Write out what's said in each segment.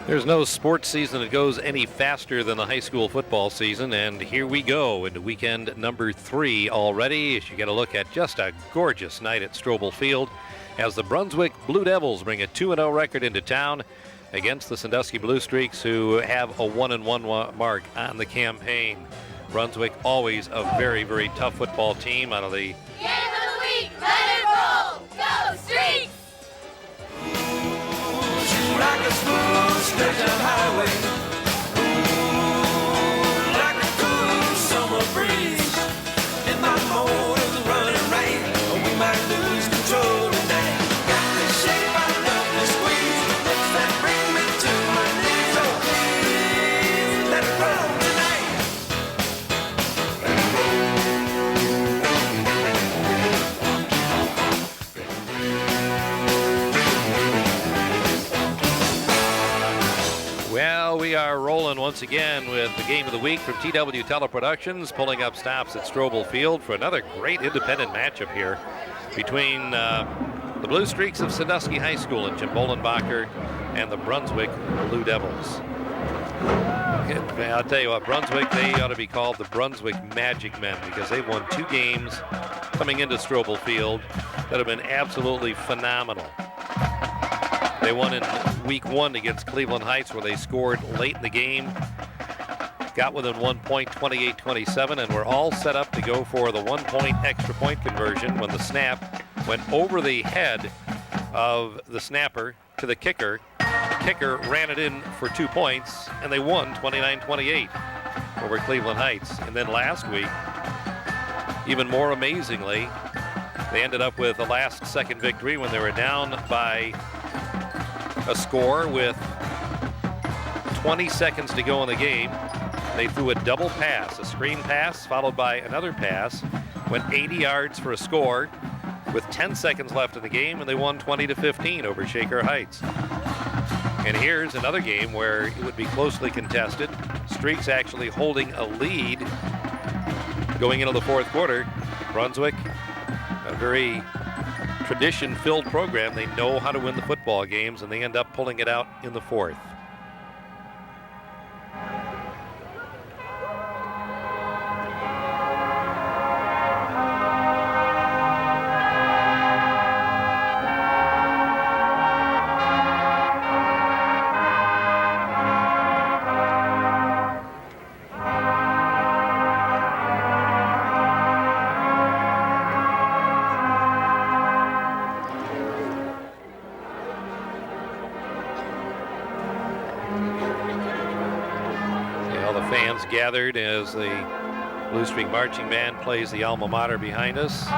There's no sports season that goes any faster than the high school football season, and here we go into weekend number 3 already as you get a look at just a gorgeous night at Strobel Field as the Brunswick Blue Devils bring a 2-0 record into town against the Sandusky Blue Streaks, who have a 1-1 mark on the campaign. Brunswick always a very, very tough football team out of the Game of the week, let it roll! Go Streaks! Like a smooth stretch of highway, ooh, like a cool summer breeze. In my mode of the running rain, we might lose control tonight. Got the shape, I love the squeeze, the looks that bring me to my knees. Oh please, let it roll tonight. Let it roll. Well, we are rolling once again with the game of the week from TW Teleproductions, pulling up stops at Strobel Field for another great independent matchup here between the Blue Streaks of Sandusky High School in Jim Bolenbacher and the Brunswick Blue Devils. I'll tell you what, Brunswick, they ought to be called the Brunswick Magic Men because they've won 2 games coming into Strobel Field that have been absolutely phenomenal. They won in week 1 against Cleveland Heights, where they scored late in the game, got within 1 point, 28-27, and were all set up to go for the 1-point extra point conversion when the snap went over the head of the snapper to the kicker. The kicker ran it in for 2 points, and they won 29-28 over Cleveland Heights. And then last week, even more amazingly, they ended up with a last-second victory when they were down by a score with 20 seconds to go in the game. They threw a double pass, a screen pass followed by another pass, went 80 yards for a score with 10 seconds left in the game, and they won 20-15 over Shaker Heights. And here's another game where it would be closely contested. Streaks actually holding a lead going into the 4th quarter. Brunswick, a very tradition-filled program. They know how to win the football games, and they end up pulling it out in the 4th. Gathered as the Blue Streak Marching Band plays the alma mater behind us.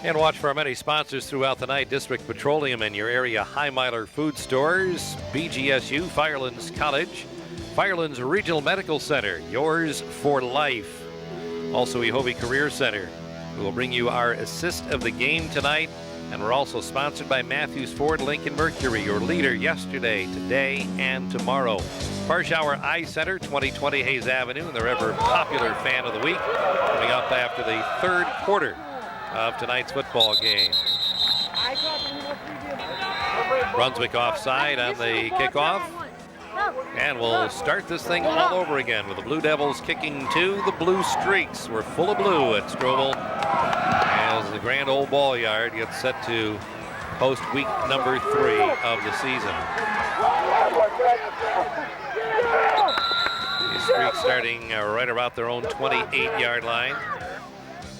And watch for our many sponsors throughout the night. District Petroleum and your area High-Miler food stores, BGSU, Firelands College, Firelands Regional Medical Center, yours for life. Also Ehovie Career Center. We will bring you our assist of the game tonight. And we're also sponsored by Matthews Ford Lincoln Mercury, your leader yesterday, today, and tomorrow. Parshauer Eye Center, 2020 Hayes Avenue, and their ever popular fan of the week, coming up after the 3rd quarter of tonight's football game. Brunswick offside on the kickoff. And we'll start this thing all over again with the Blue Devils kicking to the Blue Streaks. We're full of blue at Strobel as the Grand Old Ball Yard gets set to host week number 3 of the season. You Streaks starting right about their own 28-yard line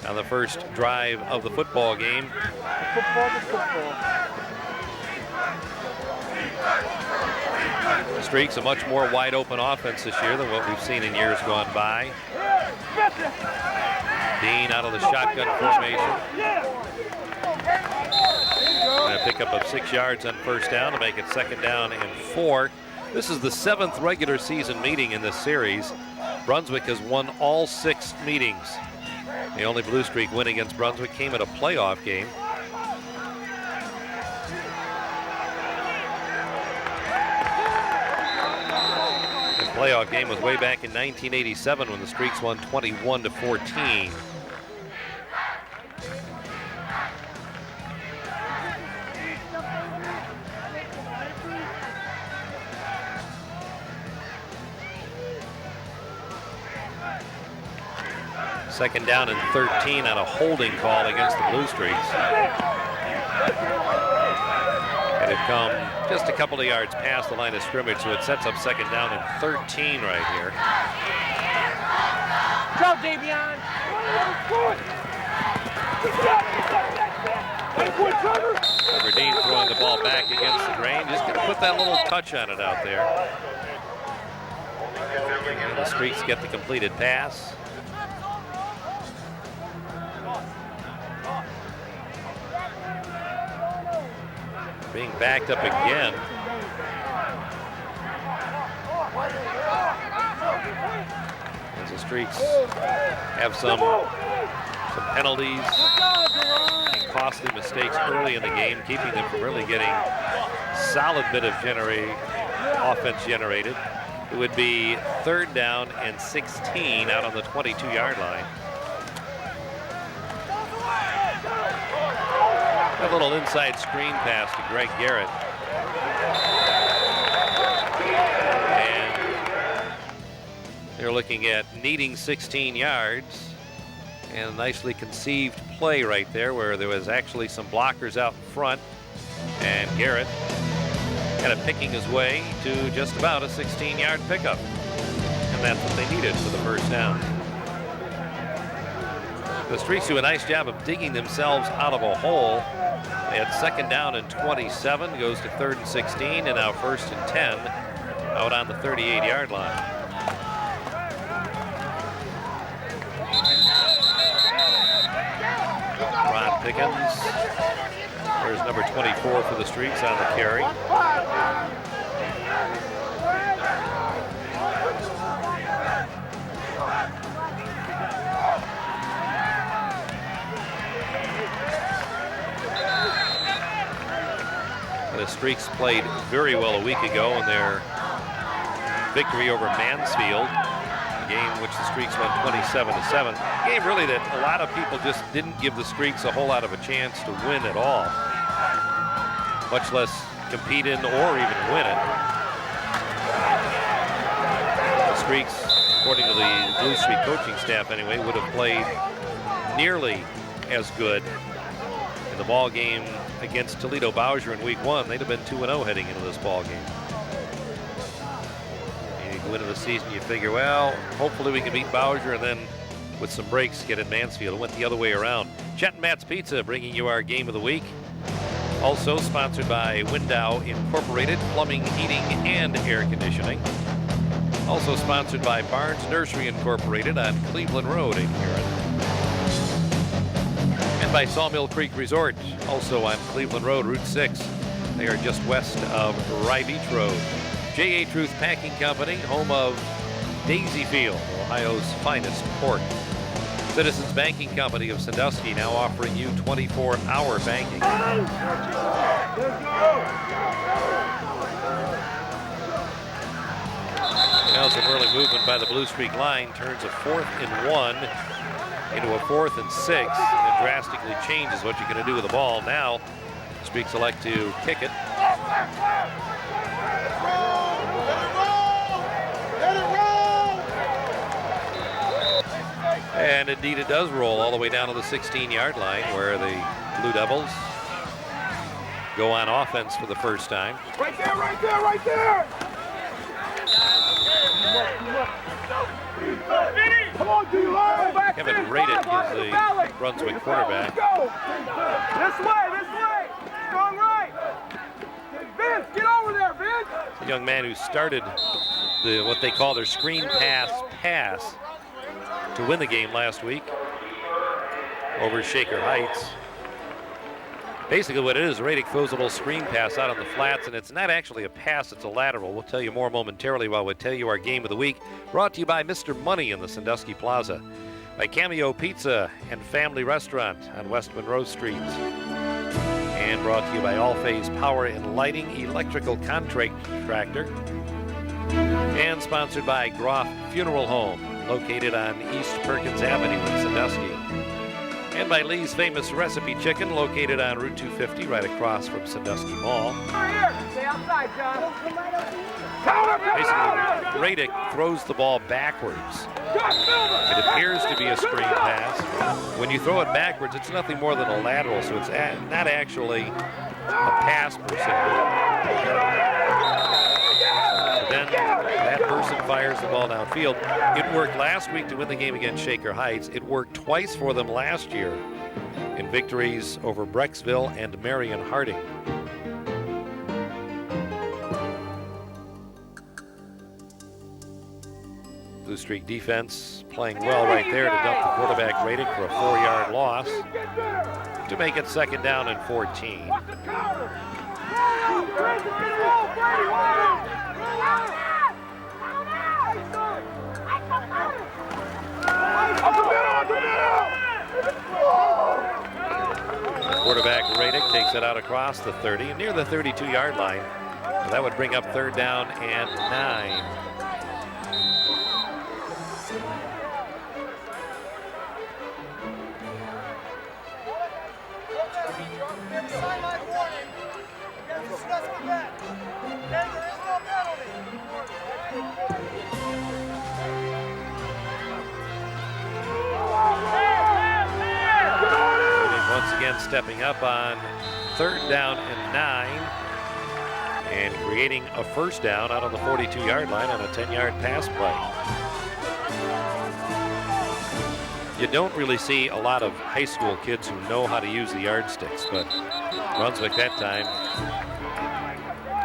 on the first drive of the football game. Streaks a much more wide open offense this year than what we've seen in years gone by. Dean out of the shotgun formation. And a pickup of 6 yards on first down to make it 2nd down and 4. This is the 7th regular season meeting in this series. Brunswick has won all 6 meetings. The only Blue Streak win against Brunswick came at a playoff game. The playoff game was way back in 1987 when the Streaks won 21-14. Second down and 13 on a holding call against the Blue Streaks. It had come just a couple of yards past the line of scrimmage, so it sets up 2nd down and 13 right here. Go, Davion! Dean throwing the ball back against the grain. Just gonna put that little touch on it out there. And the Streaks get the completed pass. Being backed up again. As the Streaks have some penalties and costly mistakes early in the game, keeping them from really getting solid bit of offense generated. It would be 3rd down and 16 out on the 22-yard line. A little inside screen pass to Greg Garrett. And they're looking at needing 16 yards. And a nicely conceived play right there where there was actually some blockers out in front. And Garrett kind of picking his way to just about a 16-yard pickup. And that's what they needed for the first down. The Streaks do a nice job of digging themselves out of a hole. They had 2nd down and 27, goes to 3rd and 16, and now 1st and 10 out on the 38-yard line. Ron Pickens. There's number 24 for the Streaks on the carry. The Streaks played very well a week ago in their victory over Mansfield, a game which the Streaks won 27-7. A game really that a lot of people just didn't give the Streaks a whole lot of a chance to win at all, much less compete in or even win it. The Streaks, according to the Blue Streak coaching staff anyway, would have played nearly as good in the ball game against Toledo Bowser in week 1. They'd have been 2-0 heading into this ball game. And you go into the season, you figure, well, hopefully we can beat Bowser and then with some breaks get in Mansfield. It went the other way around. Chet and Matt's Pizza bringing you our game of the week. Also sponsored by Window Incorporated, plumbing, heating, and air conditioning. Also sponsored by Barnes Nursery Incorporated on Cleveland Road in Huron. And by Sawmill Creek Resort, also on Cleveland Road, Route 6. They are just west of Rye Beach Road. J.A. Truth Packing Company, home of Daisy Field, Ohio's finest pork. Citizens Banking Company of Sandusky, now offering you 24-hour banking. Now some early movement by the Blue Streak line, turns a 4th and 1 into a 4th and 6, and it drastically changes what you're going to do with the ball. Now, Streaks elect to kick it. And indeed it does roll all the way down to the 16-yard line where the Blue Devils go on offense for the first time. Right there, right there, right there! Kevin Radick is the Brunswick quarterback. This way! Strong right! Vince, get over there, Vince! The young man who started what they call their screen pass to win the game last week over Shaker Heights. Basically what it is, Radick throws a little screen pass out on the flats, and it's not actually a pass, it's a lateral. We'll tell you more momentarily while we tell you our game of the week. Brought to you by Mr. Money in the Sandusky Plaza, by Cameo Pizza and Family Restaurant on West Monroe Street, and brought to you by All Phase Power and Lighting Electrical Contractor, and sponsored by Groff Funeral Home, located on East Perkins Avenue in Sandusky. And by Lee's Famous Recipe Chicken, located on Route 250, right across from Sandusky Mall. Stay outside, John. Basically, Radick throws the ball backwards. It appears to be a screen pass. When you throw it backwards, it's nothing more than a lateral, so it's not actually a pass per se. Then that person fires the ball downfield. It worked last week to win the game against Shaker Heights. It worked twice for them last year in victories over Brecksville and Marion Harding. Blue Streak defense playing well right there to dump the quarterback Radick for a 4-yard loss to make it 2nd down and 14. Quarterback Radick takes it out across the 30 near the 32-yard line. So that would bring up 3rd down and 9. Once again stepping up on 3rd down and 9 and creating a 1st down out on the 42-yard line on a 10-yard pass play. You don't really see a lot of high school kids who know how to use the yardsticks, but Brunswick that time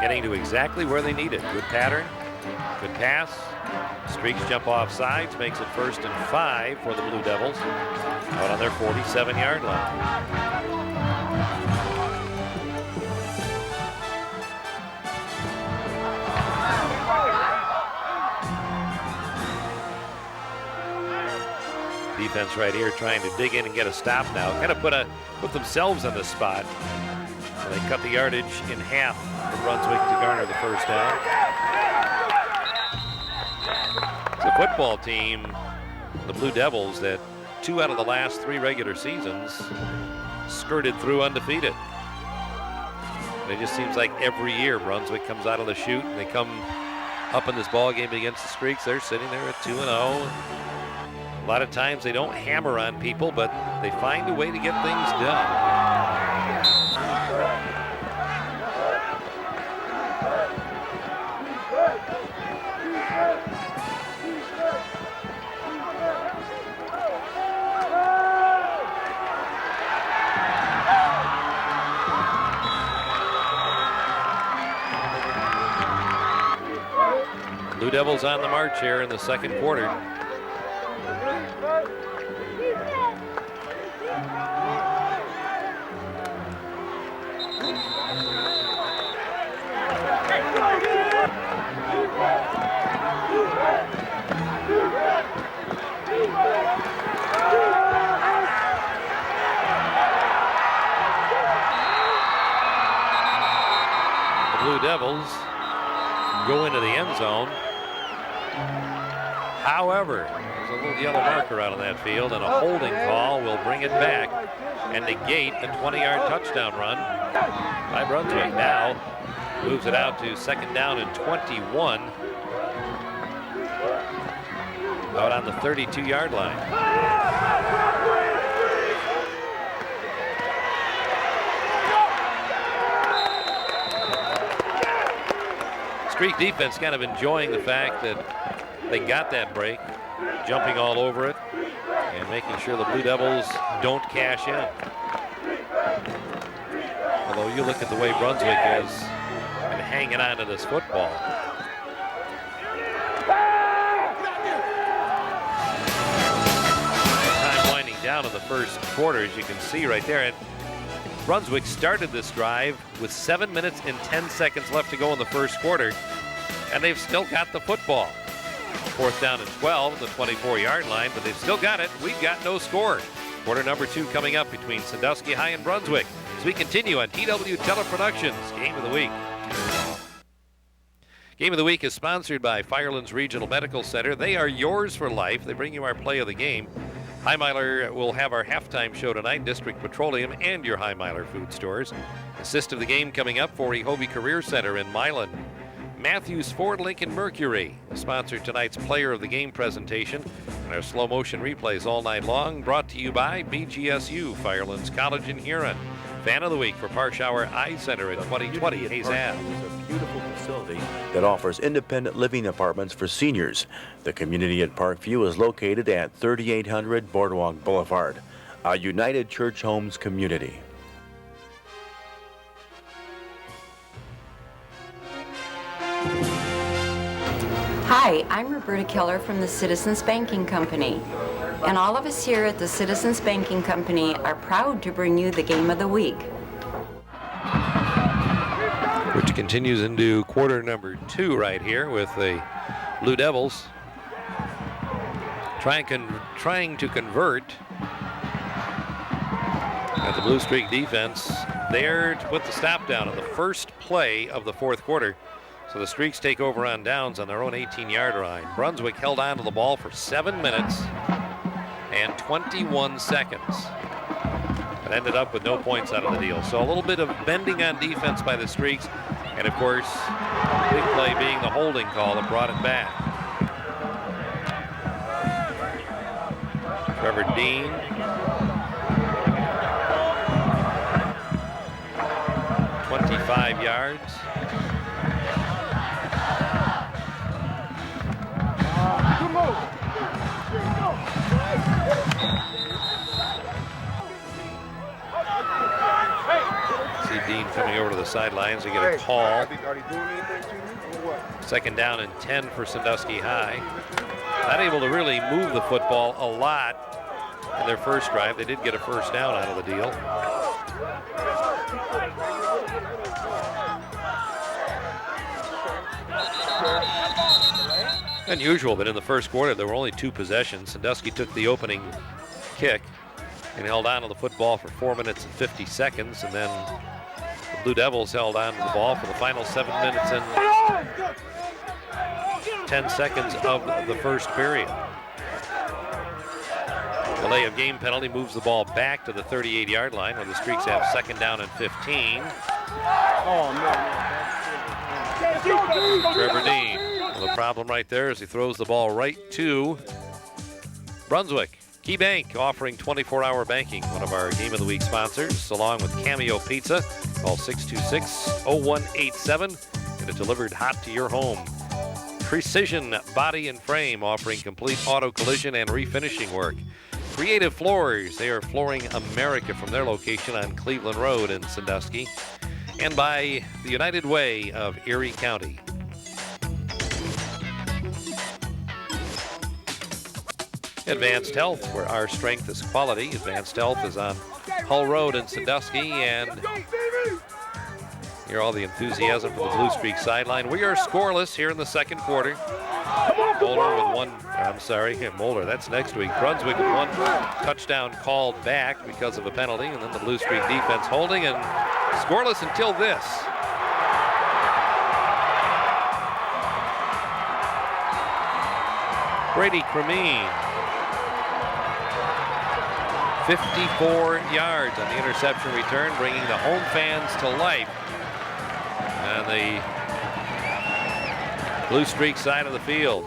getting to exactly where they need it. Good pattern, good pass. Streaks jump off sides, makes it 1st and 5 for the Blue Devils out on their 47-yard line. Defense right here trying to dig in and get a stop now. Kind of put themselves on the spot. So they cut the yardage in half for Brunswick to garner the 1st down. It's a football team, the Blue Devils, that 2 out of the last 3 regular seasons skirted through undefeated. And it just seems like every year Brunswick comes out of the chute and they come up in this ball game against the Streaks. They're sitting there at 2-0. A lot of times they don't hammer on people, but they find a way to get things done. Blue Devils on the march here in the 2nd quarter. The Blue Devils go into the end zone. However, there's a little yellow marker out on that field, and a holding call will bring it back and negate a 20-yard touchdown run by Brunswick. Now moves it out to 2nd down and 21 out on the 32-yard line. Streak defense kind of enjoying the fact that They got that break, jumping all over it and making sure the Blue Devils don't cash in. Although you look at the way Brunswick is and hanging on to this football. Time winding down in the first quarter, as you can see right there. And Brunswick started this drive with 7 minutes and 10 seconds left to go in the first quarter, and they've still got the football. 4th down and 12, the 24-yard line, but they've still got it. We've got no score. Quarter number 2 coming up between Sandusky High and Brunswick as we continue on TW Teleproductions Game of the Week. Game of the Week is sponsored by Firelands Regional Medical Center. They are yours for life. They bring you our play of the game. Highmiler will have our halftime show tonight, District Petroleum and your Highmiler food stores. Assist of the game coming up for Rehoboth Career Center in Milan. Matthews Ford Lincoln Mercury sponsored tonight's player of the game presentation and our slow motion replays all night long, brought to you by BGSU, Firelands College in Huron. Fan of the Week for Parshauer Eye Center in 2020 Hayes Ave. It's a beautiful facility that offers independent living apartments for seniors. The community at Parkview is located at 3800 Boardwalk Boulevard, a United Church Homes community. Hi, I'm Roberta Keller from the Citizens Banking Company. And all of us here at the Citizens Banking Company are proud to bring you the Game of the Week. Which continues into quarter number 2 right here with the Blue Devils trying to convert. At the Blue Streak defense there to put the stop down on the first play of the 4th quarter. So the Streaks take over on downs on their own 18-yard line. Brunswick held on to the ball for 7 minutes and 21 seconds. But ended up with no points out of the deal. So a little bit of bending on defense by the Streaks. And of course, big play being the holding call that brought it back. Trevor Dean. .25 yards. See Dean coming over to the sidelines. They get a call. 2nd down and 10 for Sandusky High. Not able to really move the football a lot in their first drive. They did get a first down out of the deal. Unusual, but in the first quarter there were only 2 possessions. Sandusky took the opening kick and held on to the football for 4 minutes and 50 seconds, and then the Blue Devils held on to the ball for the final 7 minutes and 10 seconds of the first period. Delay of game penalty moves the ball back to the 38-yard line where the Streaks have 2nd down and 15. Trevor Dean. Well, the problem right there is he throws the ball right to Brunswick. Key Bank offering 24-hour banking, one of our Game of the Week sponsors, along with Cameo Pizza. Call 626-0187. Get it delivered hot to your home. Precision Body and Frame offering complete auto collision and refinishing work. Creative Floors, they are flooring America from their location on Cleveland Road in Sandusky. And by the United Way of Erie County. Advanced Health, where our strength is quality. Advanced Health is on Hull Road in Sandusky, and hear all the enthusiasm from the Blue Streak sideline. We are scoreless here in the second quarter. Mulder, that's next week. Brunswick with 1 touchdown called back because of a penalty, and then the Blue Streak defense holding, and scoreless until this. Brady Cremeen, 54 yards on the interception return, bringing the home fans to life. And the Blue Streak side of the field.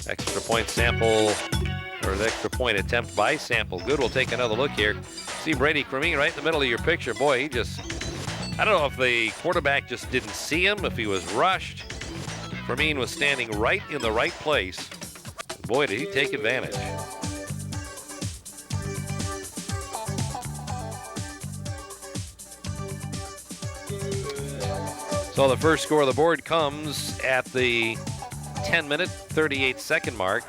Extra point sample, or the extra point attempt by Sample. Good, we'll take another look here. See Brady Cremeen right in the middle of your picture. Boy, he just I don't know if the quarterback just didn't see him, if he was rushed. Fermin was standing right in the right place. Boy, did he take advantage. So the first score of the board comes at the 10-minute, 38-second mark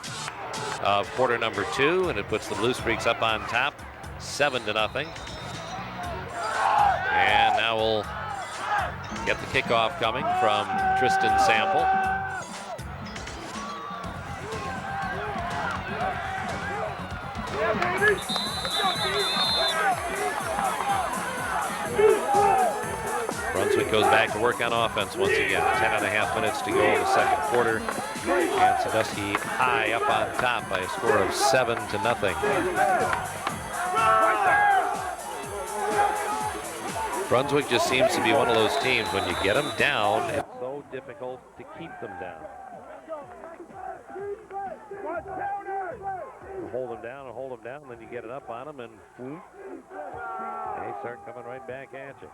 of quarter number 2, and it puts the Blue Streaks up on top, 7-0. And now we'll get the kickoff coming from Tristan Sample. Brunswick goes back to work on offense once again. 10.5 minutes to go in the second quarter. And Sandusky high up on top by a score of 7-0. Brunswick just seems to be one of those teams, when you get them down, it's so difficult to keep them down. You hold them down and hold them down, and then you get it up on them, and whoop, they start coming right back at you.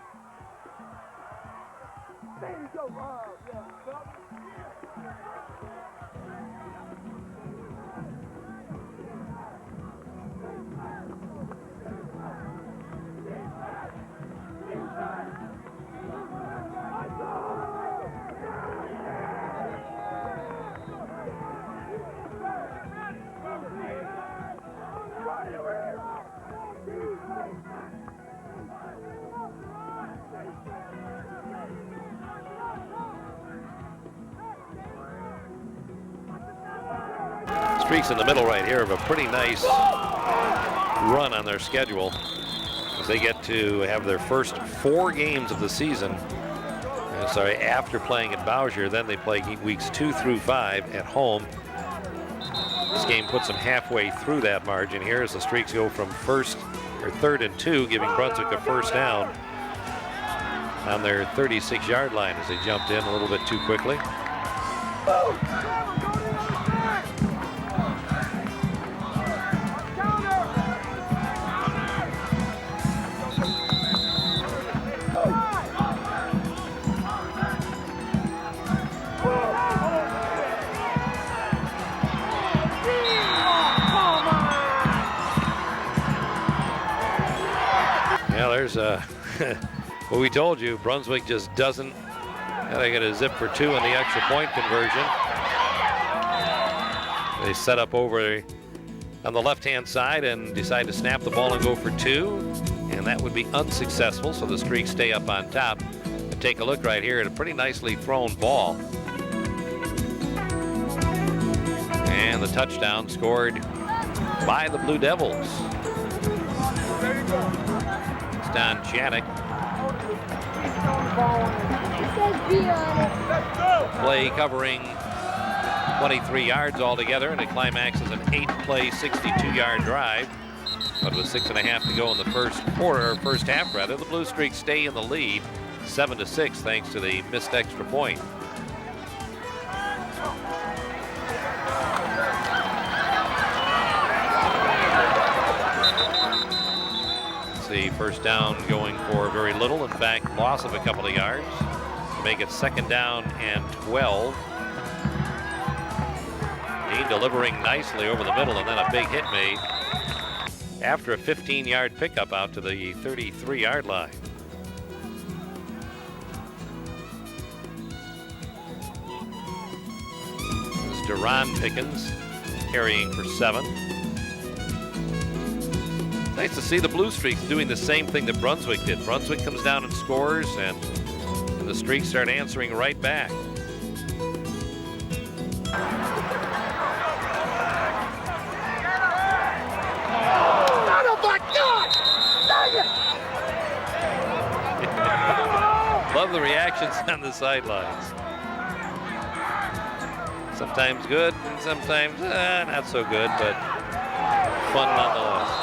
Streaks in the middle right here of a pretty nice run on their schedule as they get to have their first 4 games of the season. After playing at Bowsher, then they play weeks 2 through 5 at home. This game puts them halfway through that margin here as the Streaks go from 3rd and 2, giving Brunswick a first down on their 36-yard line as they jumped in a little bit too quickly. Well, we told you, Brunswick just doesn't. They get a zip for 2 on the extra point conversion. They set up over on the left-hand side and decide to snap the ball and go for 2, and that would be unsuccessful, so the Streaks stay up on top. And take a look right here at a pretty nicely thrown ball. And the touchdown scored by the Blue Devils. It's Don Chaddick. Play covering 23 yards altogether, and it climaxes an 8-play, 62-yard drive. But with 6.5 to go in the first half, the Blue Streaks stay in the lead, 7-6, thanks to the missed extra point. The first down going for very little. In fact, loss of a couple of yards to make it 2nd down and 12. Dean delivering nicely over the middle, and then a big hit made after a 15-yard pickup out to the 33-yard line. This is Deron Pickens carrying for 7. Nice to see the Blue Streaks doing the same thing that Brunswick did. Brunswick comes down and scores, and the Streaks start answering right back. Love the reactions on the sidelines. Sometimes good, and sometimes not so good, but fun nonetheless.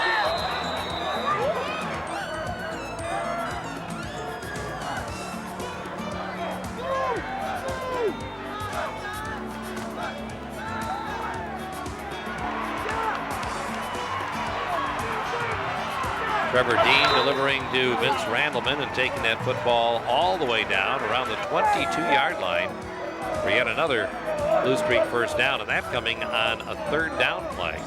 Trevor Dean delivering to Vince Randleman and taking that football all the way down around the 22-yard line for yet another Blue Streak first down, and that coming on a third down play.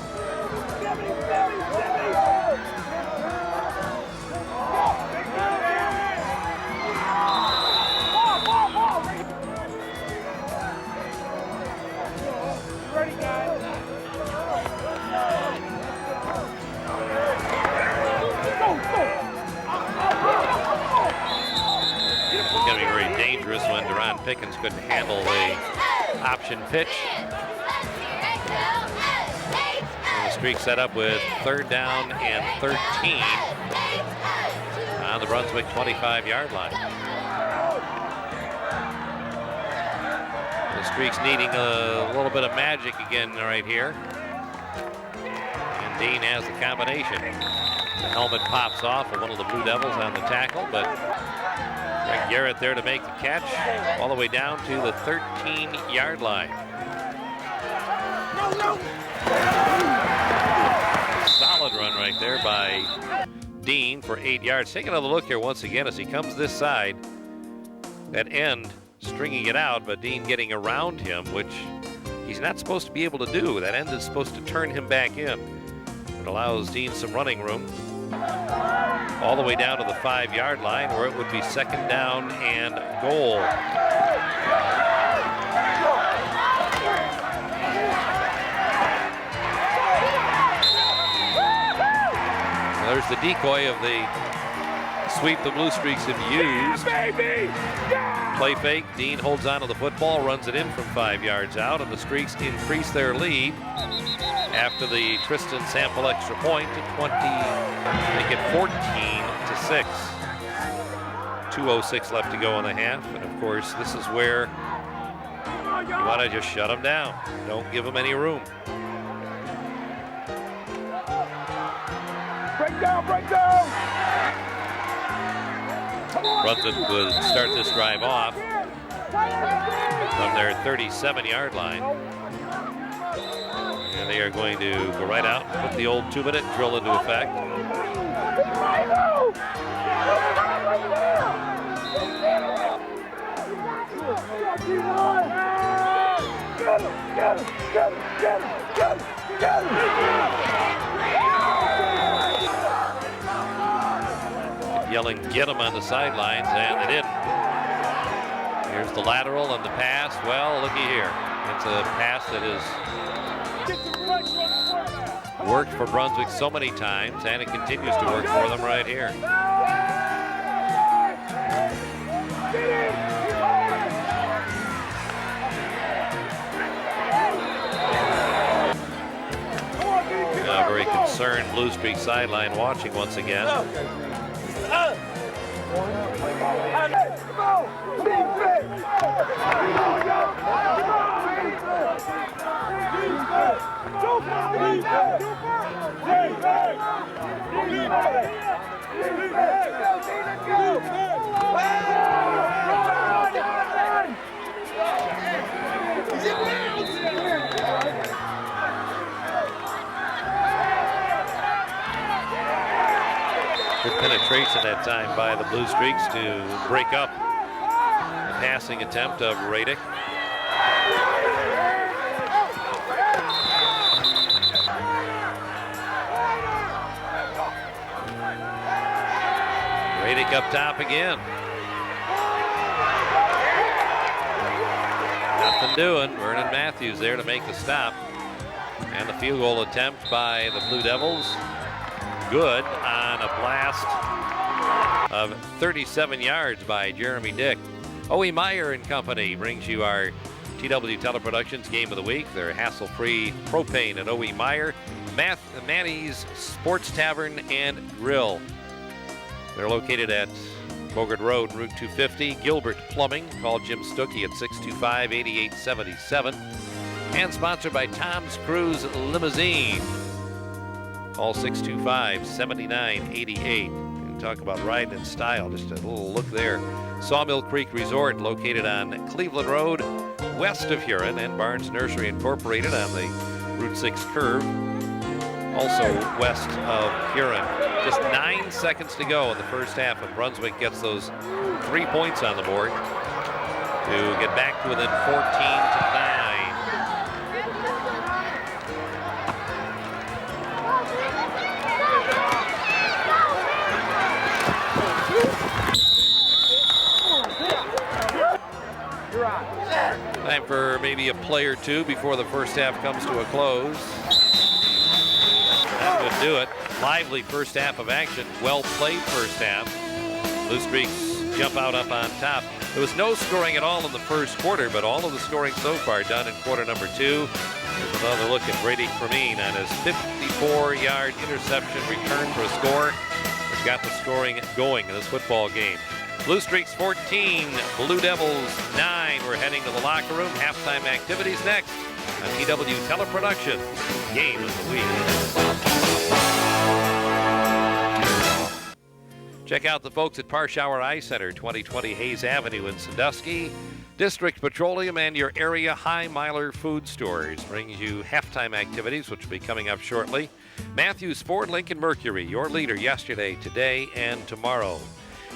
Becoming very dangerous when Deron Pickens couldn't handle the option pitch. And the Streak set up with third down and 13 on the Brunswick 25-yard line. The Streak's needing a little bit of magic again right here. And Dean has the combination. The helmet pops off of one of the Blue Devils on the tackle, but Greg Garrett there to make the catch all the way down to the 13-yard line. Solid run right there by Dean for 8 yards. Take another look here once again as he comes this side. That end stringing it out, but Dean getting around him, which he's not supposed to be able to do. That end is supposed to turn him back in. It allows Dean some running room all the way down to the 5-yard line where it would be second down and goal. Well, there's the decoy of the sweep the Blue Streaks have used. Play fake, Dean holds on to the football, runs it in from 5 yards out, and the Streaks increase their lead after the Tristan Sample extra point to 20, make it 14-6. 2:06 left to go in the half, and of course this is where you want to just shut them down. Don't give them any room. Break down, break down! Brunswick would start this drive off from their 37-yard line. And they are going to go right out and put the old 2-minute drill into effect. Yelling, get him on the sidelines, and they didn't. Here's the lateral and the pass. Well, looky here. It's a pass that has worked for Brunswick so many times, and it continues to work for them right here. A very concerned Blue Streak sideline watching once again. Good penetration that time by the Blue Streaks to break up the passing attempt of Radick. Radick up top again. Nothing doing. Vernon Matthews there to make the stop. And the field goal attempt by the Blue Devils. Good on a blast of 37 yards by Jeremy Dick. O.E. Meyer and Company brings you our TW Teleproductions Game of the Week. They're hassle-free propane at O.E. Meyer, Manny's Sports Tavern and Grill. They're located at Bogart Road, Route 250. Gilbert Plumbing. Call Jim Stuckey at 625-8877. And sponsored by Tom's Cruise Limousine. Call 625-7988. And talk about riding in style. Just a little look there. Sawmill Creek Resort, located on Cleveland Road, west of Huron, and Barnes Nursery Incorporated on the Route 6 curve, also west of Huron. Just 9 seconds to go in the first half, and Brunswick gets those 3 points on the board to get back to within 14-9. Time for maybe a play or two before the first half comes to a close. That would do it. Lively first half of action. Well played first half. Blue Streaks jump out up on top. There was no scoring at all in the first quarter, but all of the scoring so far done in quarter number 2. Here's another look at Brady Cremeen on his 54-yard interception return for a score. He's got the scoring going in this football game. Blue Streaks 14, Blue Devils 9. We're heading to the locker room. Halftime activities next on EW Teleproduction. Game of the week. Check out the folks at Parshauer Eye Center, 2020 Hayes Avenue in Sandusky. District Petroleum and your area High Miler Food Stores brings you halftime activities, which will be coming up shortly. Matthews Ford Lincoln Mercury, your leader yesterday, today, and tomorrow.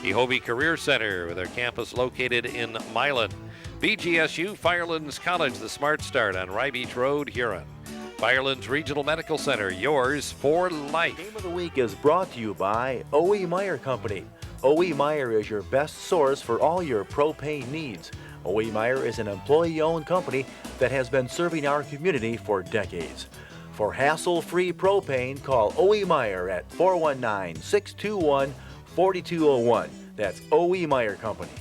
Ehovie Career Center with their campus located in Milan. BGSU Firelands College, the Smart Start on Rye Beach Road, Huron. Firelands Regional Medical Center, yours for life. Game of the Week is brought to you by O.E. Meyer Company. O.E. Meyer is your best source for all your propane needs. O.E. Meyer is an employee-owned company that has been serving our community for decades. For hassle-free propane, call O.E. Meyer at 419-621-4201. That's O.E. Meyer Company.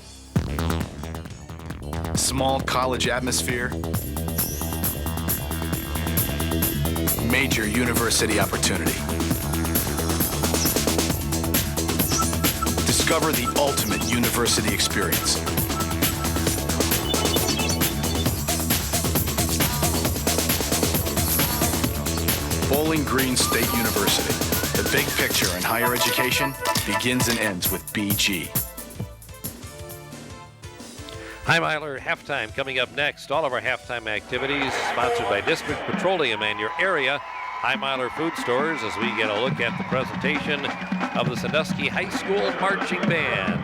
Small college atmosphere. Major university opportunity. Discover the ultimate university experience. Bowling Green State University. The big picture in higher education begins and ends with BG. High Miler halftime coming up next. All of our halftime activities sponsored by District Petroleum and your area High Miler Food Stores as we get a look at the presentation of the Sandusky High School Marching Band.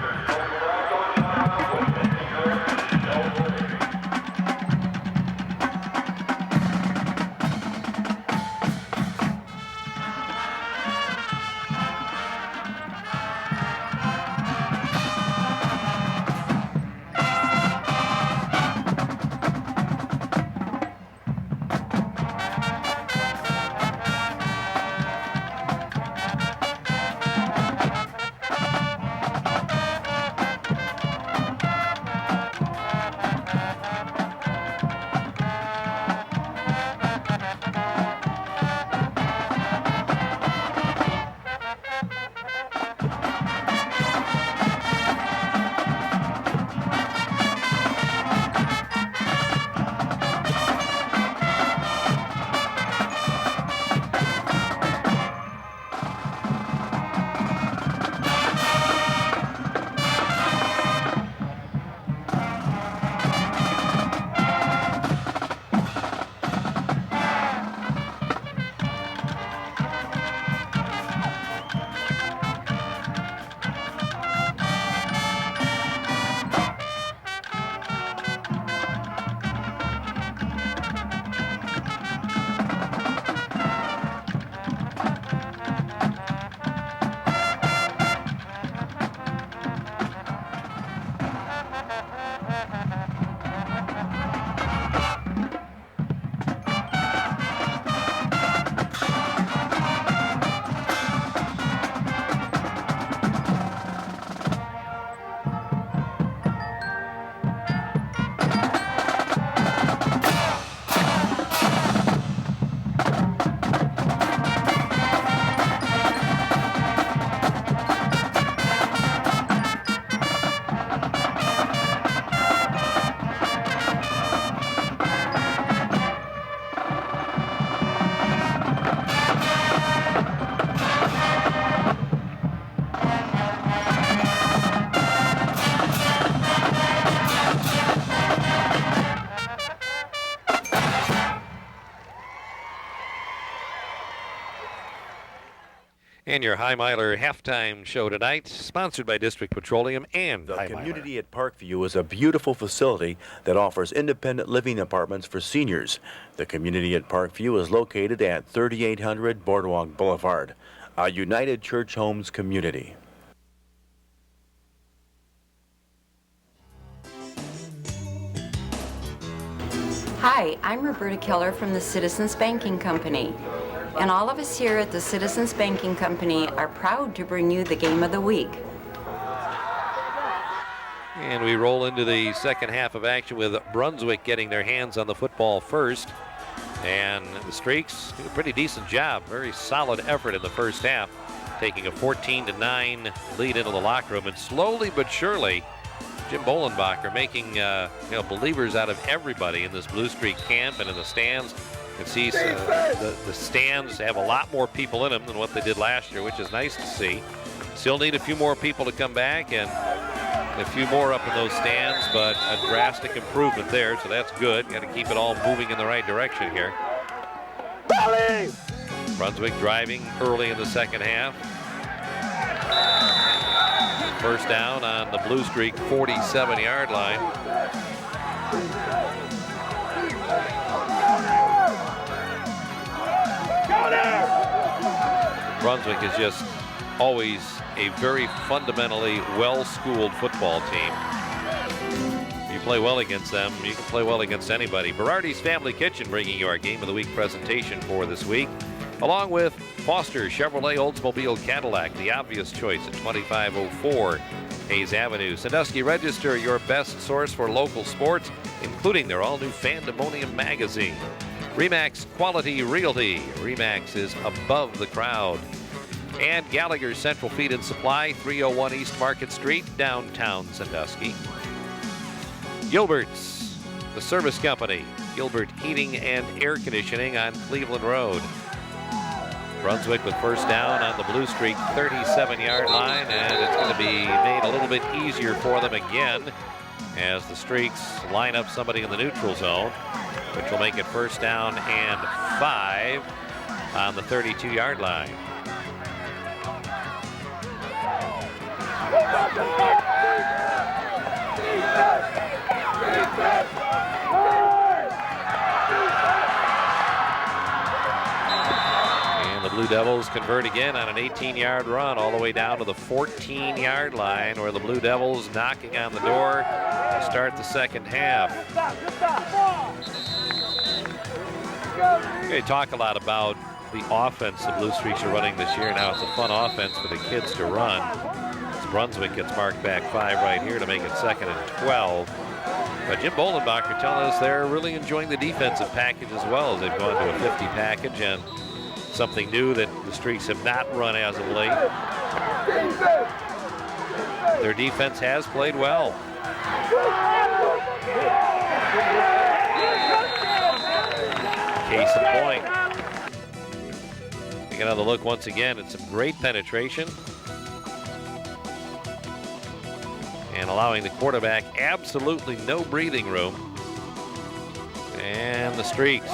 your Heimeiler halftime show tonight, sponsored by District Petroleum and The Heimeiler. community at Parkview is a beautiful facility that offers independent living apartments for seniors. The community at Parkview is located at 3800 Boardwalk Boulevard, a United Church Homes community. Hi, I'm Roberta Keller from the Citizens Banking Company. And all of us here at the Citizens Banking Company are proud to bring you the game of the week. And we roll into the second half of action with Brunswick getting their hands on the football first. And the Streaks do a pretty decent job. Very solid effort in the first half, taking a 14-9 lead into the locker room. And slowly but surely, Jim Bolenbacher making believers out of everybody in this Blue Streak camp and in the stands. You can see the stands have a lot more people in them than what they did last year, which is nice to see. Still need a few more people to come back and a few more up in those stands, but a drastic improvement there, so that's good. Got to keep it all moving in the right direction here. Brunswick driving early in the second half. First down on the Blue Streak 47-yard line. Brunswick is just always a very fundamentally well-schooled football team. You play well against them, you can play well against anybody. Berardi's Family Kitchen bringing you our Game of the Week presentation for this week, along with Foster Chevrolet Oldsmobile Cadillac, the obvious choice at 2504 Hayes Avenue. Sandusky Register, your best source for local sports, including their all-new Fandemonium magazine. Remax Quality Realty. Remax is above the crowd. And Gallagher's Central Feed and Supply, 301 East Market Street, downtown Sandusky. Gilbert's, the service company. Gilbert Heating and Air Conditioning on Cleveland Road. Brunswick with first down on the Blue Streak 37-yard line, and it's going to be made a little bit easier for them again as the Streaks line up somebody in the neutral zone, which will make it first down and 5 on the 32-yard line. And the Blue Devils convert again on an 18-yard run all the way down to the 14-yard line, where the Blue Devils knocking on the door to start the second half. We talk a lot about the offense the Blue Streaks are running this year. Now it's a fun offense for the kids to run. As Brunswick gets marked back 5 right here to make it 2nd and 12. But Jim Bolenbacher telling us they're really enjoying the defensive package as well, as they've gone to a 50 package, and something new that the Streaks have not run as of late. Their defense has played well. Case in point. Take another look once again at some great penetration and allowing the quarterback absolutely no breathing room. And the Streaks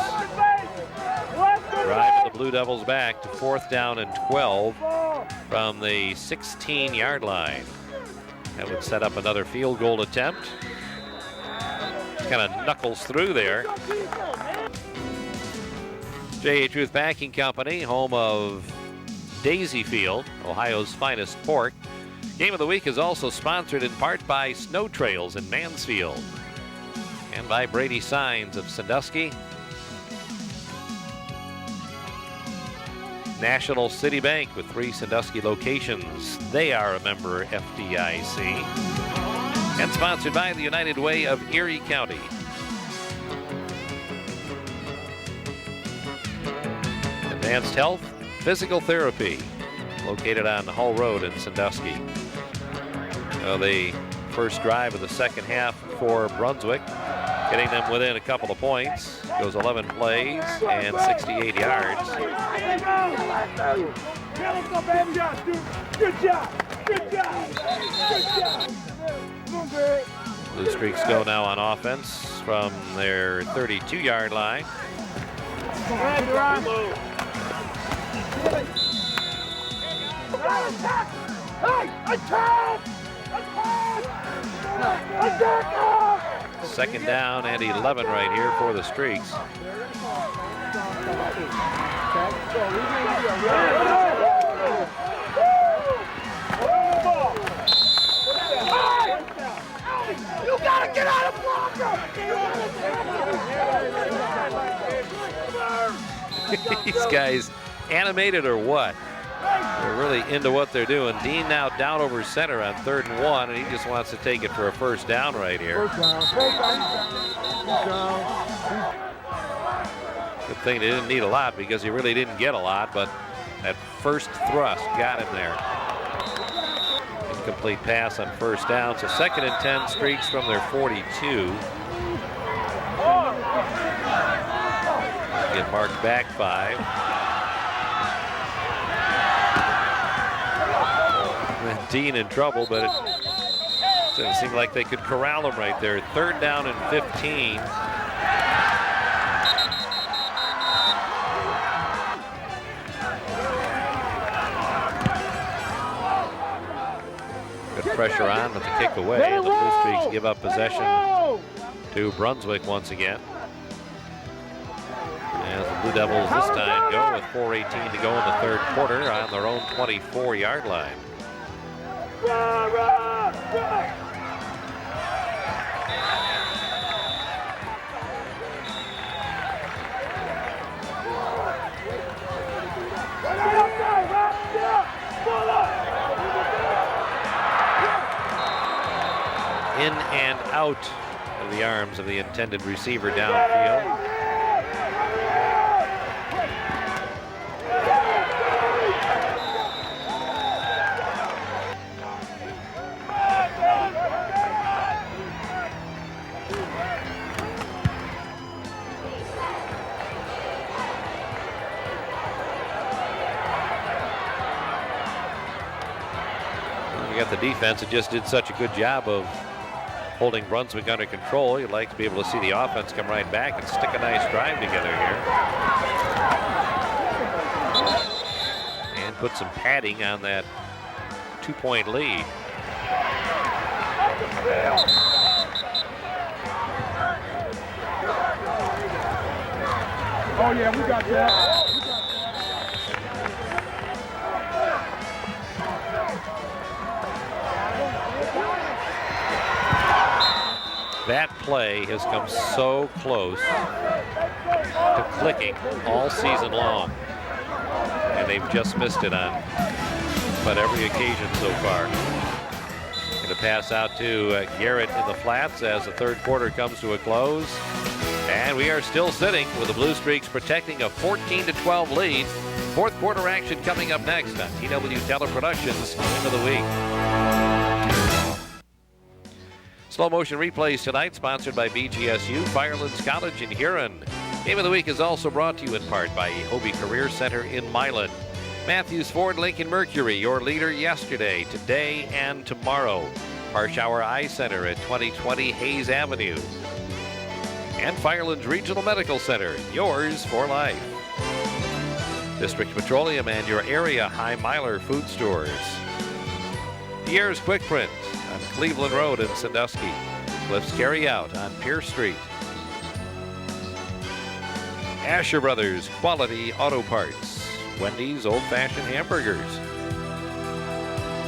drive the Blue Devils back to 4th down and 12 from the 16-yard line. That would set up another field goal attempt. Kind of knuckles through there. J.H. Ruth Banking Company, home of Daisy Field, Ohio's finest pork. Game of the Week is also sponsored in part by Snow Trails in Mansfield and by Brady Signs of Sandusky. National City Bank with 3 Sandusky locations. They are a member FDIC. And sponsored by the United Way of Erie County. Advanced Health Physical Therapy, located on Hull Road in Sandusky. The first drive of the second half for Brunswick, getting them within a couple of points. Goes 11 plays and 68 yards. Good job. Good job. Good job. Blue Streaks go now on offense from their 32-yard line. Second down and 11 right here for the Streaks. You gotta get out of blocker! These guys animated or what? They're really into what they're doing. Dean now down over center on 3rd and 1, and he just wants to take it for a first down right here. Good thing they didn't need a lot because he really didn't get a lot, but that first thrust got him there. Incomplete pass on first down. So 2nd and 10, Streaks from their 42. Get marked back 5. And Dean in trouble, but it didn't seem like they could corral him right there. 3rd down and 15. Good pressure on with the kick away. And the Blue Streaks give up possession to Brunswick once again. As the Blue Devils this time go with 4:18 to go in the 3rd quarter on their own 24-yard line. In and out of the arms of the intended receiver downfield. You got the defense that just did such a good job of holding Brunswick under control. You'd like to be able to see the offense come right back and stick a nice drive together here. And put some padding on that 2-point lead. Oh yeah, we got that. That play has come so close to clicking all season long, and they've just missed it on but every occasion so far. Going to pass out to Garrett in the flats as the 3rd quarter comes to a close, and we are still sitting with the Blue Streaks protecting a 14-12 lead. 4th quarter action coming up next on TW Teleproductions Game of the Week. Slow motion replays tonight, sponsored by BGSU, Firelands College in Huron. Game of the Week is also brought to you in part by Hobie Career Center in Milan. Matthews Ford Lincoln Mercury, your leader yesterday, today, and tomorrow. Parshauer Eye Center at 2020 Hayes Avenue. And Firelands Regional Medical Center, yours for life. District Petroleum and your area High Miler food stores. Pierre's Quick Print on Cleveland Road in Sandusky. Cliff's Carryout on Pierce Street. Asher Brothers Quality Auto Parts. Wendy's Old Fashioned Hamburgers.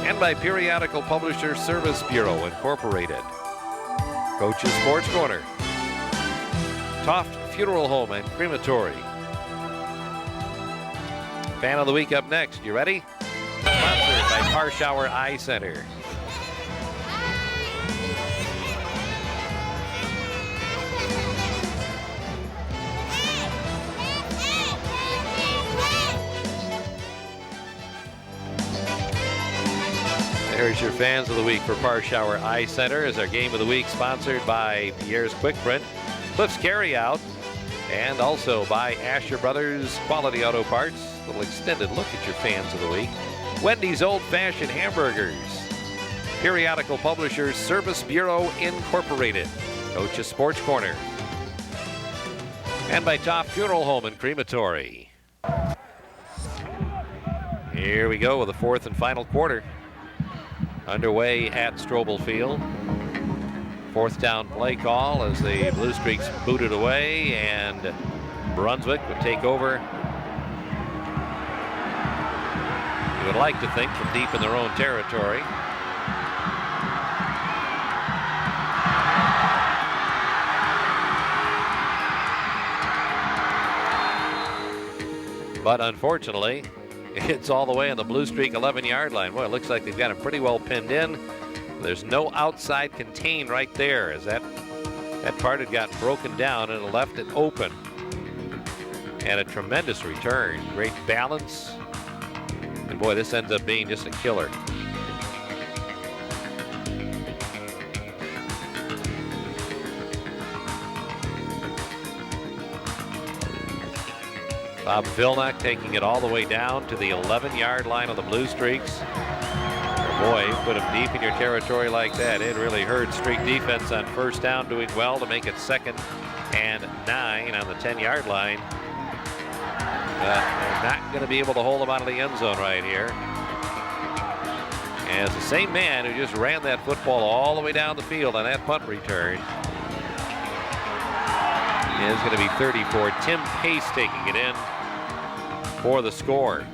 And by Periodical Publisher Service Bureau Incorporated. Coach's Sports Corner. Toft Funeral Home and Crematory. Fan of the Week up next. You ready? Sponsored by Parshauer Eye Center. There's your Fans of the Week for Parshauer Eye Center as our Game of the Week, sponsored by Pierre's Quick Print, Cliff's Carryout, and also by Asher Brothers Quality Auto Parts. A little extended look at your Fans of the Week. Wendy's Old Fashioned Hamburgers. Periodical Publishers Service Bureau Incorporated. Coach's Sports Corner. And by Toft Funeral Home and Crematory. Here we go with the fourth and final quarter underway at Strobel Field. Fourth down play call as the Blue Streaks boot it away, and Brunswick would take over. You would like to think from deep in their own territory. But unfortunately, it's all the way on the Blue Streak 11-yard line. Well, it looks like they've got him pretty well pinned in. There's no outside contain right there, as that part had gotten broken down and it left it open. And a tremendous return. Great balance. And boy, this ends up being just a killer. Bob Vilnock taking it all the way down to the 11-yard line of the Blue Streaks. Boy, put him deep in your territory like that. It really hurt Streak defense on first down, doing well to make it 2nd and 9 on the 10-yard line. They're not going to be able to hold him out of the end zone right here. And it's the same man who just ran that football all the way down the field on that punt return. It's going to be 34. Tim Pace taking it in for the score.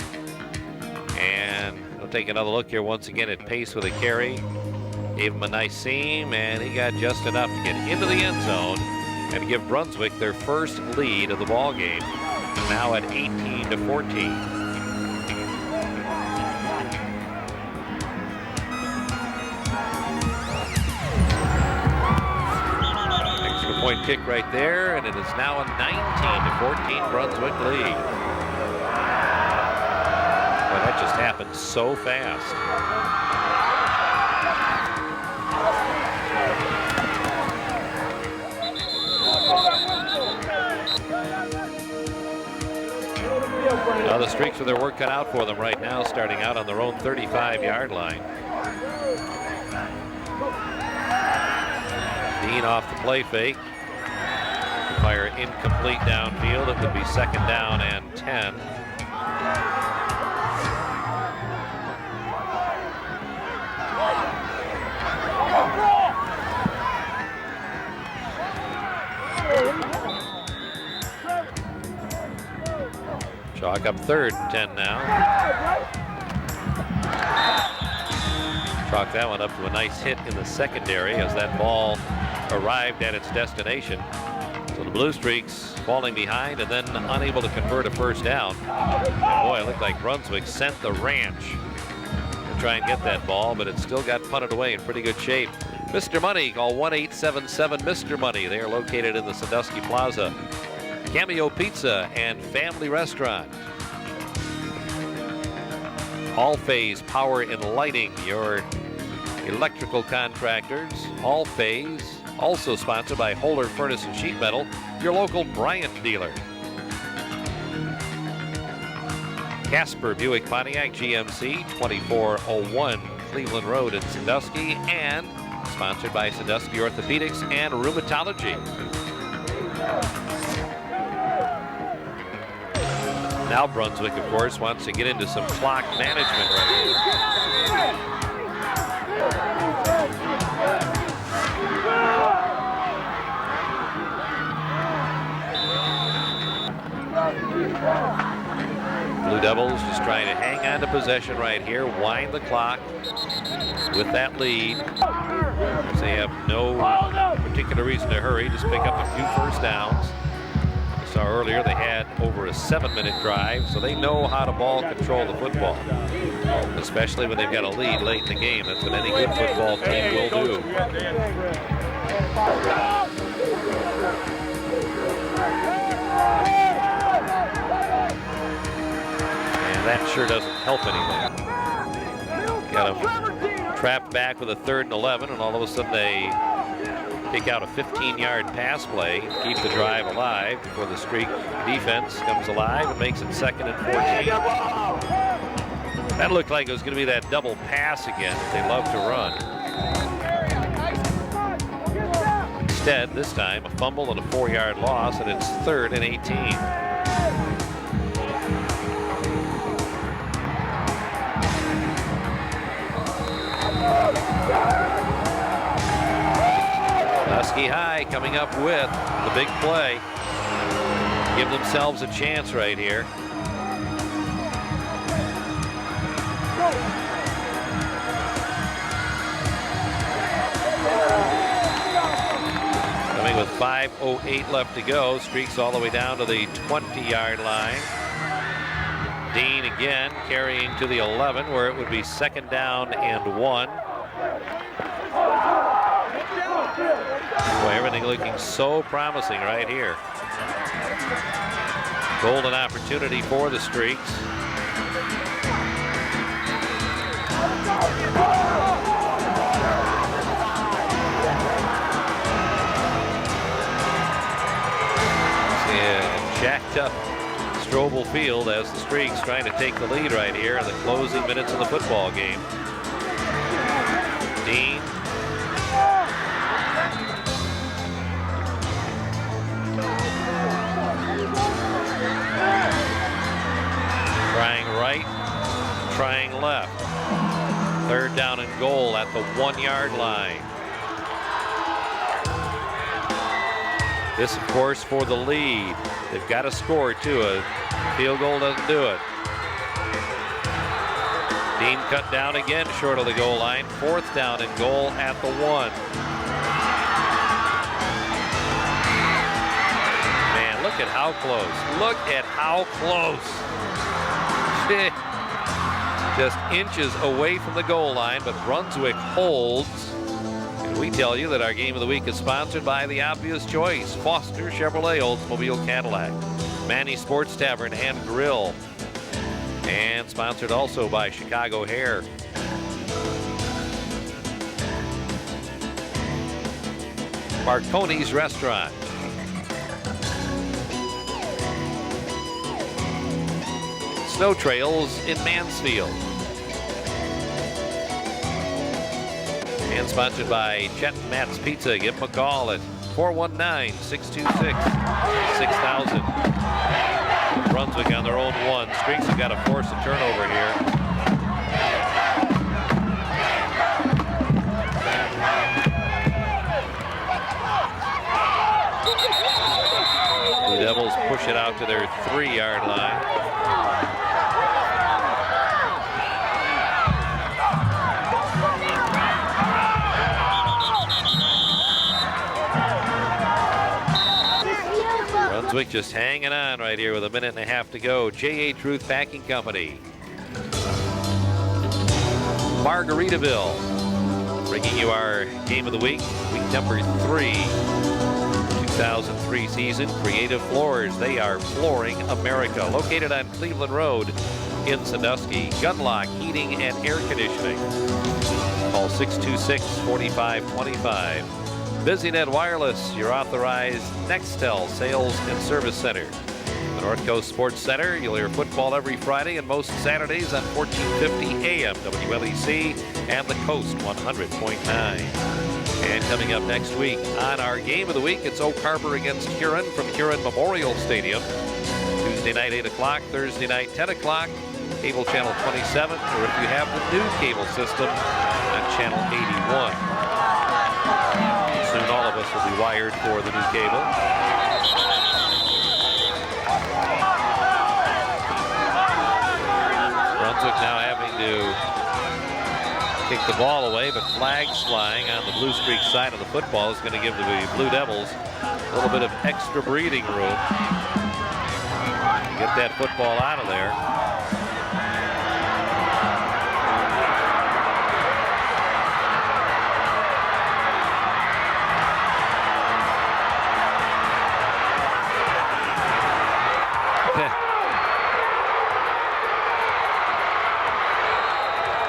And we'll take another look here once again at Pace with a carry. Gave him a nice seam, and he got just enough to get into the end zone and give Brunswick their first lead of the ball game. Now at 18-14. Point kick right there, and it is now a 19-14 Brunswick lead. Well, that just happened so fast. Now the Streaks with their work cut out for them right now, starting out on their own 35-yard line. Dean off the play fake. Fire incomplete downfield. It would be 2nd down and 10. Chalk up 3rd and 10 now. Chalk that one up to a nice hit in the secondary as that ball arrived at its destination. So the Blue Streaks falling behind and then unable to convert a first down. And boy, it looked like Brunswick sent the ranch to try and get that ball, but it still got punted away in pretty good shape. Mr. Money, call 1-877 Mr. Money. They are located in the Sandusky Plaza. Cameo Pizza and Family Restaurant. All Phase Power and Lighting, your electrical contractors. All Phase, also sponsored by Holder Furnace and Sheet Metal, your local Bryant dealer. Casper Buick Pontiac GMC, 2401 Cleveland Road in Sandusky, and sponsored by Sandusky Orthopedics and Rheumatology. Now Brunswick, of course, wants to get into some clock management right here. Blue Devils just trying to hang on to possession right here, wind the clock with that lead. They have no particular reason to hurry, just pick up a few first downs. We saw earlier they had over a 7-minute drive, so they know how to ball control the football, especially when they've got a lead late in the game. That's what any good football team will do. And that sure doesn't help anything. Got them trapped back with a 3rd and 11, and all of a sudden they take out a 15-yard pass play, keep the drive alive before the Streak defense comes alive and makes it 2nd and 14. That looked like it was going to be that double pass again that they love to run. Instead, this time, a fumble and a 4-yard loss, and it's 3rd and 18. Sandusky High coming up with the big play. Give themselves a chance right here. Coming with 5:08 left to go. Streaks all the way down to the 20-yard line. Dean again carrying to the 11 where it would be 2nd down and 1. Boy, everything looking so promising right here. Golden opportunity for the Streaks. Jacked up Strobel Field as the Streaks trying to take the lead right here in the closing minutes of the football game. Dean. Trying right, trying left. 3rd down and goal at the 1-yard line. This, of course, for the lead. They've got to score, too. A field goal doesn't do it. Dean cut down again short of the goal line. 4th down and goal at the 1. Man, look at how close. Look at how close. Just inches away from the goal line, but Brunswick holds. We tell you that our game of the week is sponsored by the obvious choice, Foster Chevrolet Oldsmobile Cadillac, Manny Sports Tavern and Grill, and sponsored also by Chicago Hair. Marconi's Restaurant. Snow Trails in Mansfield. And sponsored by Chet and Matt's Pizza. Give them a call at 419-626-6000. Brunswick on their own 1. Streaks have got to force a turnover here. The Devils push it out to their 3-yard line. Brunswick just hanging on right here with 1.5 minutes to go. J.A. Truth Packing Company. Margaritaville bringing you our game of the week number 3. 2003 season. Creative Floors. They are flooring America. Located on Cleveland Road in Sandusky. Gunlock Heating and Air Conditioning. Call 626-4525. VisiNet Wireless, your authorized Nextel Sales and Service Center. The North Coast Sports Center, you'll hear football every Friday and most Saturdays on 1450 AM WLEC and the Coast 100.9. And coming up next week on our game of the week, it's Oak Harbor against Huron from Huron Memorial Stadium. Tuesday night 8 o'clock, Thursday night 10 o'clock, cable channel 27, or if you have the new cable system on channel 81. Soon all of us will be wired for the new cable. Brunswick now having to kick the ball away, but flags flying on the Blue Streak side of the football is going to give the Blue Devils a little bit of extra breathing room. Get that football out of there.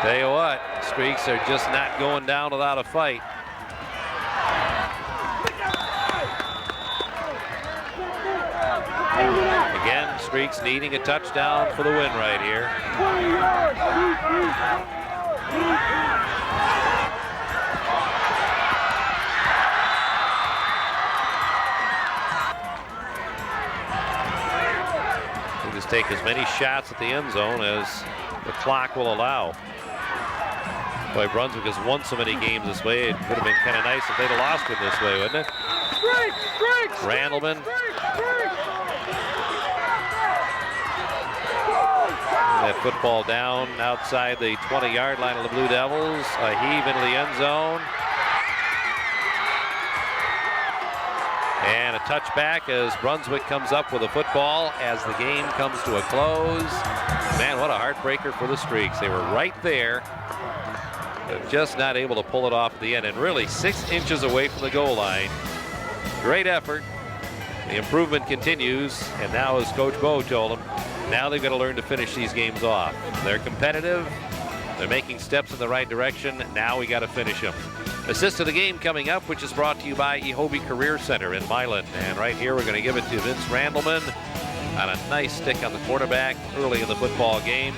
Tell you what, Streaks are just not going down without a fight. Again, Streaks needing a touchdown for the win right here. They just take as many shots at the end zone as the clock will allow. Boy, Brunswick has won so many games this way. It would have been kind of nice if they'd have lost it this way, wouldn't it? Randleman. That football down outside the 20-yard line of the Blue Devils. A heave into the end zone. And a touchback as Brunswick comes up with a football as the game comes to a close. Man, what a heartbreaker for the Streaks. They were right there, but just not able to pull it off at the end, and really 6 inches away from the goal line. Great effort. The improvement continues, and now, as Coach Bo told them, now they've got to learn to finish these games off. They're competitive. They're making steps in the right direction. Now we got to finish them. Assist of the game coming up, which is brought to you by Ehobie Career Center in Milan. And right here, we're going to give it to Vince Randleman on a nice stick on the quarterback early in the football game.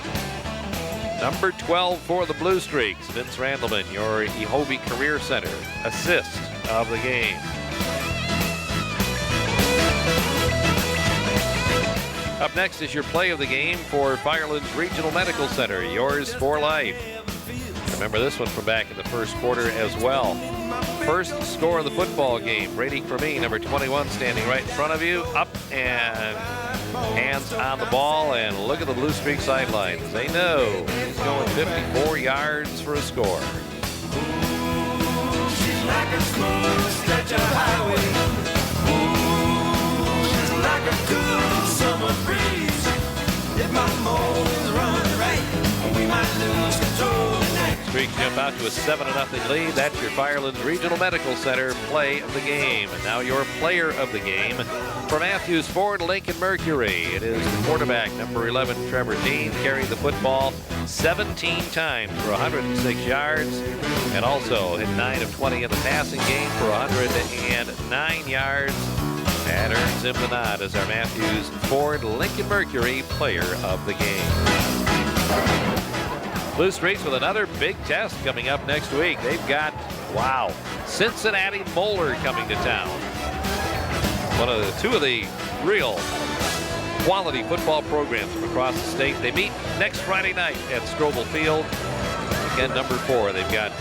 Number 12 for the Blue Streaks, Vince Randleman, your Ehobie Career Center assist of the game. Up next is your play of the game for Firelands Regional Medical Center, yours for life. Remember this one from back in the first quarter as well. First score of the football game, Brady Cremie, number 21, standing right in front of you. Up and hands on the ball, and look at the Blue Streak sidelines. They know he's going 54 yards for a score. She's like a smooth stretch of highway. Ooh, she's like a cool summer breeze. If my mold's running right, we might lose control tonight. Streaks jump out to a 7-0 lead. That's your Firelands Regional Medical Center play of the game. And now your player of the game for Matthews Ford Lincoln Mercury. It is the quarterback, number 11, Trevor Dean, carried the football 17 times for 106 yards, and also hit 9 of 20 in the passing game for 109 yards. That earns him the nod as our Matthews Ford Lincoln Mercury player of the game. Blue Streaks with another big test coming up next week. They've got, wow, Cincinnati Moeller coming to town. Two of the real quality football programs from across the state. They meet next Friday night at Strobel Field. Again, number 4. They've got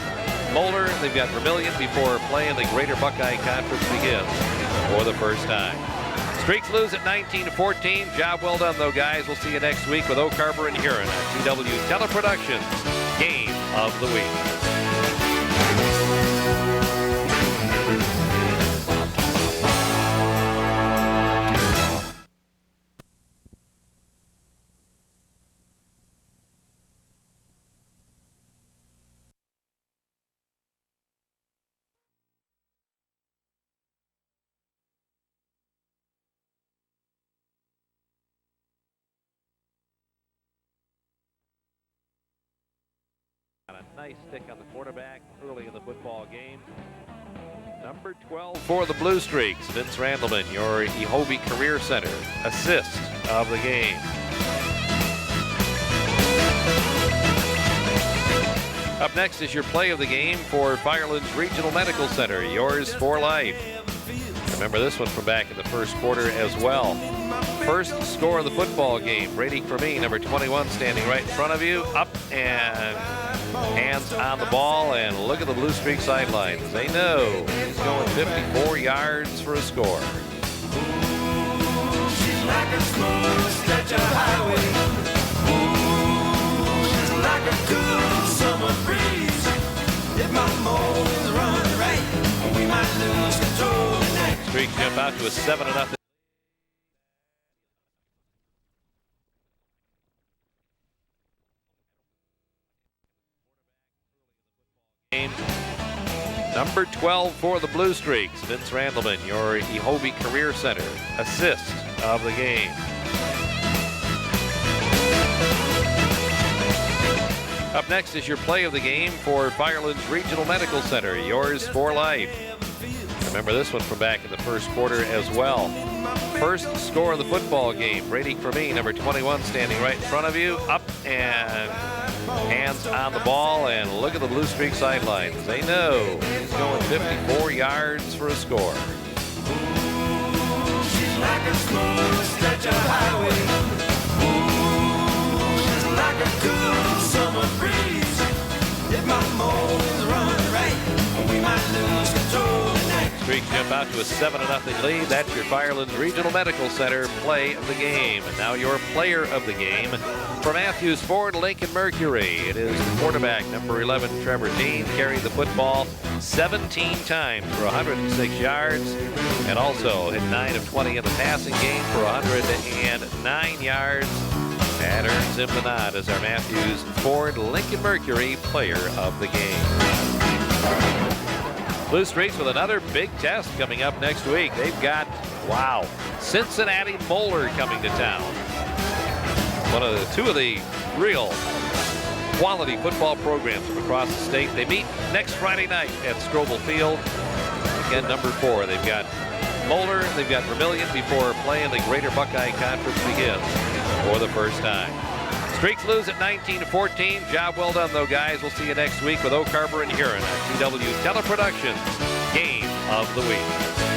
Moeller, they've got Vermilion before playing the Greater Buckeye Conference begins for the first time. Streaks lose at 19-14. Job well done, though, guys. We'll see you next week with Oak Harbor and Huron on TW Teleproductions Game of the Week. A nice stick on the quarterback early in the football game. Number 12 for the Blue Streaks, Vince Randleman, your Ehobie Career Center assist of the game. Up next is your play of the game for Firelands Regional Medical Center, yours for life. Remember this one from back in the first quarter as well. First score of the football game, Brady Cremie, number 21, standing right in front of you. Up and hands on the ball, and look at the Blue Streak sidelines. They know he's going 54 yards for a score. Ooh, she's like a smooth stretch of highway. Ooh, she's like a cool summer breeze. If my mold is running right, we might lose control tonight. Streaks jump out to a 7-0. Number 12 for the Blue Streaks, Vince Randleman, your Ehobie Career Center assist of the game. Up next is your play of the game for Firelands Regional Medical Center, yours for life. Remember this one from back in the first quarter as well. First score of the football game, Brady Cremie, number 21, standing right in front of you. Up and hands on the ball, and look at the Blue Streak sidelines. They know he's going 54 yards for a score. Ooh, she's like a smooth stretch of highway. Ooh, she's like a cool summer breeze. If If my motor's running right, we might lose control tonight. Streaks jump out to a 7-0 lead. That's your Firelands Regional Medical Center play of the game. And now your player of the game for Matthews Ford Lincoln Mercury. It is the quarterback, number 11, Trevor Dean, carried the football 17 times for 106 yards, and also hit 9 of 20 in the passing game for 109 yards. That earns him the nod as our Matthews Ford Lincoln Mercury player of the game. Blue Streaks with another big test coming up next week. They've got, wow, Cincinnati Moeller coming to town. Two of the real quality football programs from across the state. They meet next Friday night at Strobel Field. Again, number 4. They've got Moeller, they've got Vermillion before play in the Greater Buckeye Conference begins for the first time. Streaks lose at 19-14. Job well done, though, guys. We'll see you next week with Oak Harbor and Huron on CW Teleproductions Game of the Week.